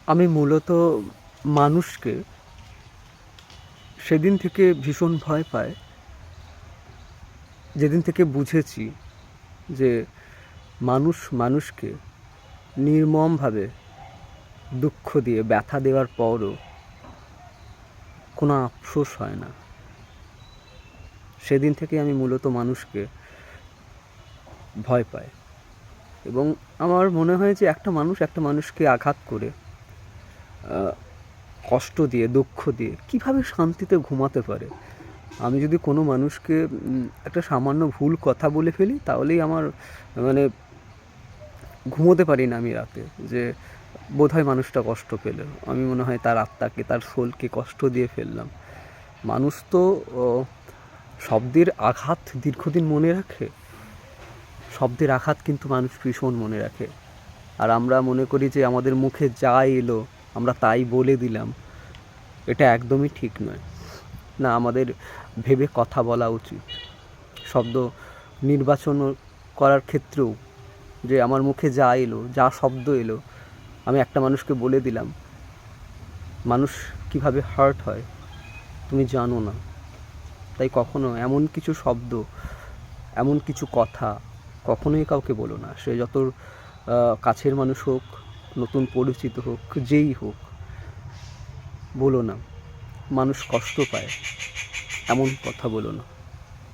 আমি মূলত মানুষকে সেদিন থেকে ভীষণ ভয় পাই, যেদিন থেকে বুঝেছি যে মানুষ মানুষকে নির্মমভাবে দুঃখ দিয়ে ব্যথা দেওয়ার পরও কোনো আফসোস হয় না। সেদিন থেকে আমি মূলত মানুষকে ভয় পাই এবং আমার মনে হয় যে একটা মানুষকে আঘাত করে, কষ্ট দিয়ে, দুঃখ দিয়ে কীভাবে শান্তিতে ঘুমাতে পারে। আমি যদি কোনো মানুষকে একটা সামান্য ভুল কথা বলে ফেলি, তাহলেই আমার মানে ঘুমোতে পারি না আমি রাতে, যে বোধহয় মানুষটা কষ্ট পেল। আমি মনে হয় তার আত্মাকে, তার সোলকে কষ্ট দিয়ে ফেললাম। মানুষ তো শব্দের আঘাত দীর্ঘদিন মনে রাখে। শব্দের আঘাত কিন্তু মানুষ ভীষণ মনে রাখে। আর আমরা মনে করি যে আমাদের মুখে যা এলো আমরা তাই বলে দিলাম। এটা একদমই ঠিক নয়। না, আমাদের ভেবে কথা বলা উচিত। শব্দ নির্বাচন করার ক্ষেত্রেও, যে আমার মুখে যা এলো, যা শব্দ এলো, আমি একটা মানুষকে বলে দিলাম, মানুষ কিভাবে হার্ট হয় তুমি জানো না। তাই কখনো এমন কিছু শব্দ, এমন কিছু কথা কখনোই কাউকে বলো না। সে যত কাছের মানুষ হোক, নতুন পরিচিত হোক, যেই হোক, বলো না। মানুষ কষ্ট পায়, এমন কথা বলো না।